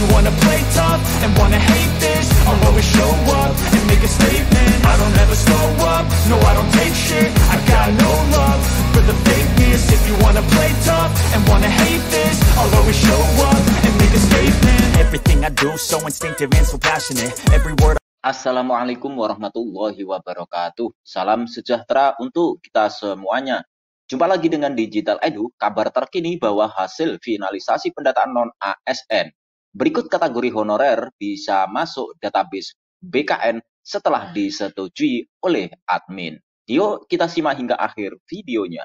you wanna play tough and wanna hate this, I'll always show up and make a statement. I don't ever slow up, no I don't take shit. I got no love for the fakeness. If you wanna play tough and wanna hate this, I'll always show up and make a statement. Everything I do so instinctive and so passionate. Every word. Assalamualaikum warahmatullahi wabarakatuh. Salam sejahtera untuk kita semuanya. Jumpa lagi dengan Digital Edu, kabar terkini bahwa hasil finalisasi pendataan non-ASN berikut kategori honorer bisa masuk database BKN setelah disetujui oleh admin. Yuk kita simak hingga akhir videonya.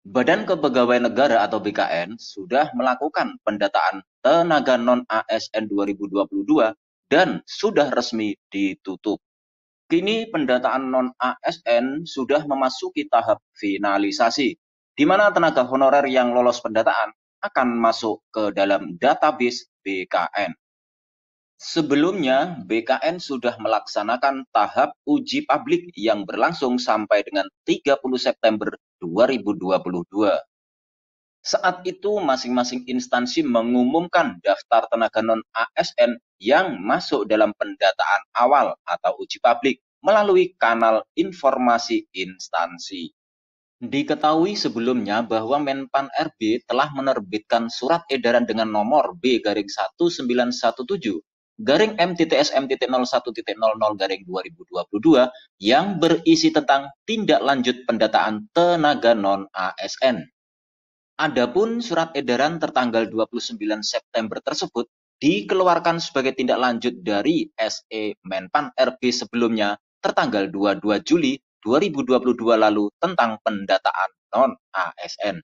Badan Kepegawaian Negara atau BKN sudah melakukan pendataan tenaga non-ASN 2022 dan sudah resmi ditutup. Kini pendataan non-ASN sudah memasuki tahap finalisasi, di mana tenaga honorer yang lolos pendataan akan masuk ke dalam database BKN. Sebelumnya, BKN sudah melaksanakan tahap uji publik yang berlangsung sampai dengan 30 September 2022. Saat itu, masing-masing instansi mengumumkan daftar tenaga non-ASN yang masuk dalam pendataan awal atau uji publik melalui kanal informasi instansi. Diketahui sebelumnya bahwa Menpan RB telah menerbitkan surat edaran dengan nomor B-1917-MTTS-MTT01.00/2022 yang berisi tentang tindak lanjut pendataan tenaga non-ASN. Adapun surat edaran tertanggal 29 September tersebut dikeluarkan sebagai tindak lanjut dari SE Menpan RB sebelumnya tertanggal 22 Juli 2022 lalu tentang pendataan non-ASN.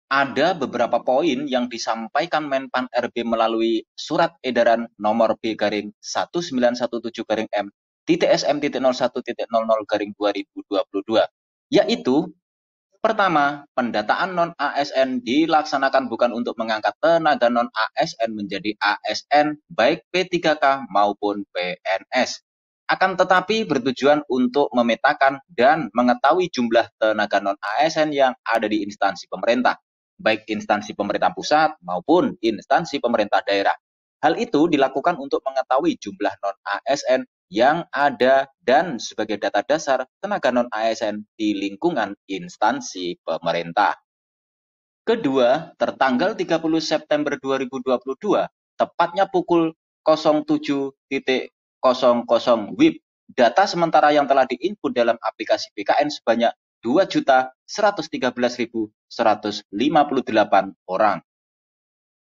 Ada beberapa poin yang disampaikan Menpan RB melalui surat edaran nomor B-1917-M TTS-MTT01.00/2022, yaitu pertama, pendataan non-ASN dilaksanakan bukan untuk mengangkat tenaga non-ASN menjadi ASN baik P3K maupun PNS. Akan tetapi bertujuan untuk memetakan dan mengetahui jumlah tenaga non-ASN yang ada di instansi pemerintah, baik instansi pemerintah pusat maupun instansi pemerintah daerah. Hal itu dilakukan untuk mengetahui jumlah non-ASN yang ada dan sebagai data dasar tenaga non-ASN di lingkungan instansi pemerintah. Kedua, tertanggal 30 September 2022, tepatnya pukul 07.00 WIB, data sementara yang telah diinput dalam aplikasi BKN sebanyak 2.113.158 orang.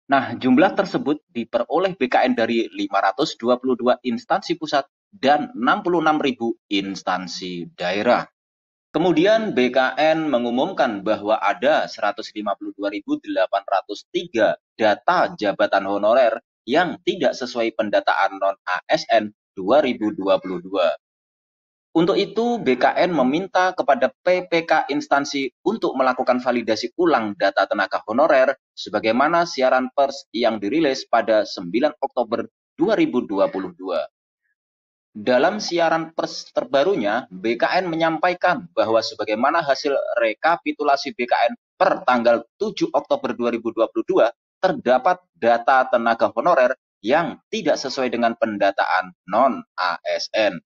Nah, jumlah tersebut diperoleh BKN dari 522 instansi pusat dan 66.000 instansi daerah. Kemudian BKN mengumumkan bahwa ada 152.803 data jabatan honorer yang tidak sesuai pendataan non-ASN 2022. Untuk itu, BKN meminta kepada PPK instansi untuk melakukan validasi ulang data tenaga honorer sebagaimana siaran pers yang dirilis pada 9 Oktober 2022. Dalam siaran pers terbarunya, BKN menyampaikan bahwa sebagaimana hasil rekapitulasi BKN per tanggal 7 Oktober 2022, terdapat data tenaga honorer yang tidak sesuai dengan pendataan non-ASN.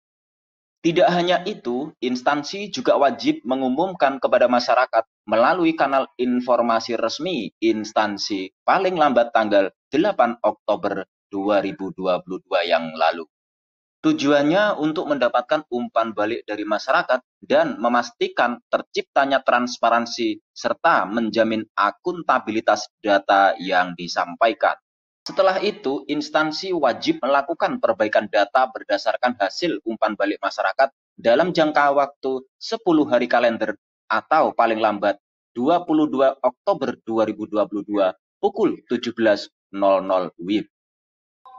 Tidak hanya itu, instansi juga wajib mengumumkan kepada masyarakat melalui kanal informasi resmi instansi paling lambat tanggal 8 Oktober 2022 yang lalu. Tujuannya untuk mendapatkan umpan balik dari masyarakat dan memastikan terciptanya transparansi serta menjamin akuntabilitas data yang disampaikan. Setelah itu, instansi wajib melakukan perbaikan data berdasarkan hasil umpan balik masyarakat dalam jangka waktu 10 hari kalender atau paling lambat 22 Oktober 2022 pukul 17.00 WIB.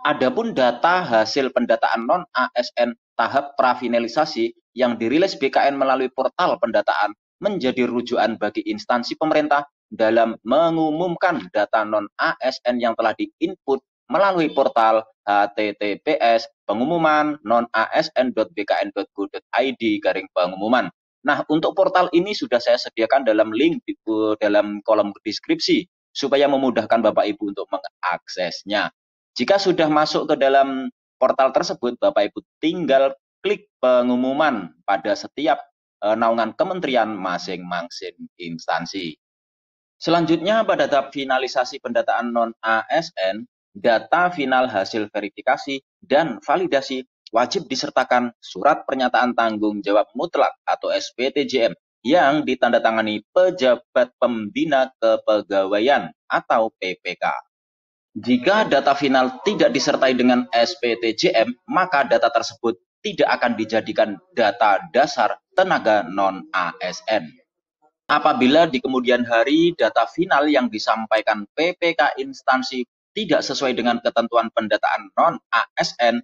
Adapun data hasil pendataan non-ASN tahap prafinalisasi yang dirilis BKN melalui portal pendataan menjadi rujukan bagi instansi pemerintah dalam mengumumkan data non-ASN yang telah diinput melalui portal https://pengumuman.non-asn.bkn.go.id/pengumuman. Nah, untuk portal ini sudah saya sediakan dalam link di dalam kolom deskripsi supaya memudahkan Bapak Ibu untuk mengaksesnya. Jika sudah masuk ke dalam portal tersebut, Bapak Ibu tinggal klik pengumuman pada setiap naungan kementerian masing-masing instansi. Selanjutnya pada tahap finalisasi pendataan non-ASN, data final hasil verifikasi dan validasi wajib disertakan surat pernyataan tanggung jawab mutlak atau SPTJM yang ditandatangani pejabat pembina kepegawaian atau PPK. Jika data final tidak disertai dengan SPTJM, maka data tersebut tidak akan dijadikan data dasar tenaga non-ASN. Apabila di kemudian hari data final yang disampaikan PPK instansi tidak sesuai dengan ketentuan pendataan non-ASN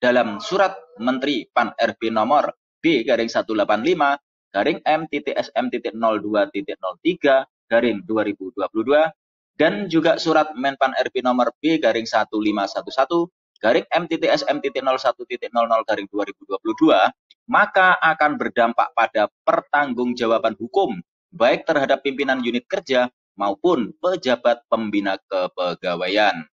dalam Surat Menteri PAN-RB nomor B-SM-M.02.03 dan juga Surat Men-PAN-RB nomor B-1511-M.SM.01.00/2022, maka akan berdampak pada pertanggungjawaban hukum baik terhadap pimpinan unit kerja maupun pejabat pembina kepegawaian.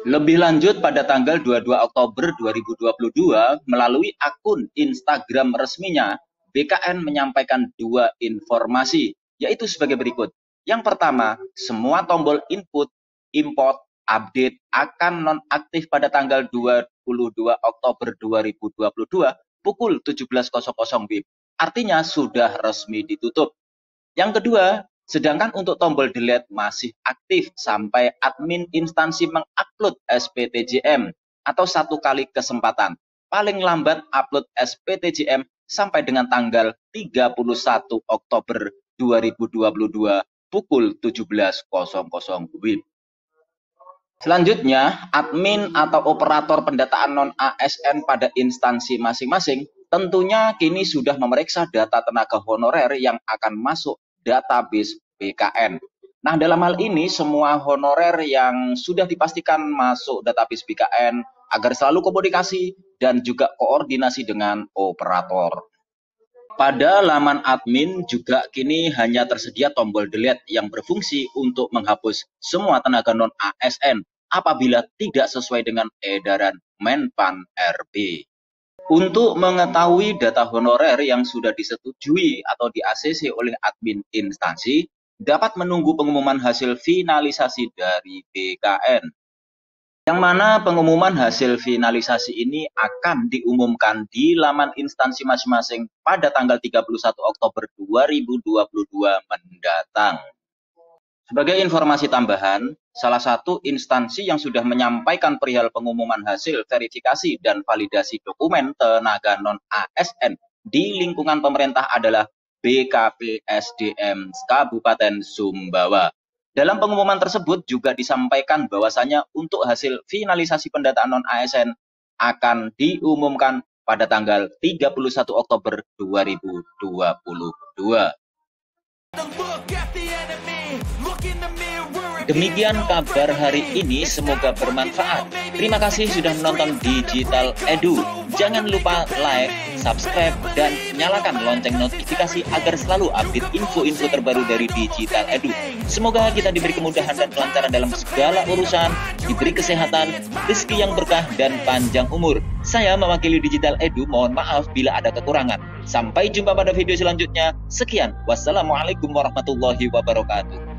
Lebih lanjut pada tanggal 22 Oktober 2022 melalui akun Instagram resminya, BKN menyampaikan dua informasi, yaitu sebagai berikut. Yang pertama, semua tombol input, import, update akan nonaktif pada tanggal 22 Oktober 2022 pukul 17.00 WIB. Artinya sudah resmi ditutup. Yang kedua, sedangkan untuk tombol delete masih aktif sampai admin instansi mengupload SPTJM atau 1 kali kesempatan. Paling lambat upload SPTJM sampai dengan tanggal 31 Oktober 2022 pukul 17.00 WIB. Selanjutnya, admin atau operator pendataan non-ASN pada instansi masing-masing tentunya kini sudah memeriksa data tenaga honorer yang akan masuk database BKN. Nah, dalam hal ini semua honorer yang sudah dipastikan masuk database BKN agar selalu komunikasi dan juga koordinasi dengan operator. Pada laman admin juga kini hanya tersedia tombol delete yang berfungsi untuk menghapus semua tenaga non-ASN apabila tidak sesuai dengan edaran Men-PAN-RB. Untuk mengetahui data honorer yang sudah disetujui atau di-ACC oleh admin instansi, dapat menunggu pengumuman hasil finalisasi dari BKN. Yang mana pengumuman hasil finalisasi ini akan diumumkan di laman instansi masing-masing pada tanggal 31 Oktober 2022 mendatang. Sebagai informasi tambahan, salah satu instansi yang sudah menyampaikan perihal pengumuman hasil verifikasi dan validasi dokumen tenaga non-ASN di lingkungan pemerintah adalah BKPSDM Kabupaten Sumbawa. Dalam pengumuman tersebut juga disampaikan bahwasanya untuk hasil finalisasi pendataan non-ASN akan diumumkan pada tanggal 31 Oktober 2022. Demikian kabar hari ini, semoga bermanfaat. Terima kasih sudah menonton Digital Edu. Jangan lupa like, subscribe, dan nyalakan lonceng notifikasi agar selalu update info-info terbaru dari Digital Edu. Semoga kita diberi kemudahan dan kelancaran dalam segala urusan, diberi kesehatan, rezeki yang berkah, dan panjang umur. Saya mewakili Digital Edu, mohon maaf bila ada kekurangan. Sampai jumpa pada video selanjutnya. Sekian, wassalamualaikum warahmatullahi wabarakatuh.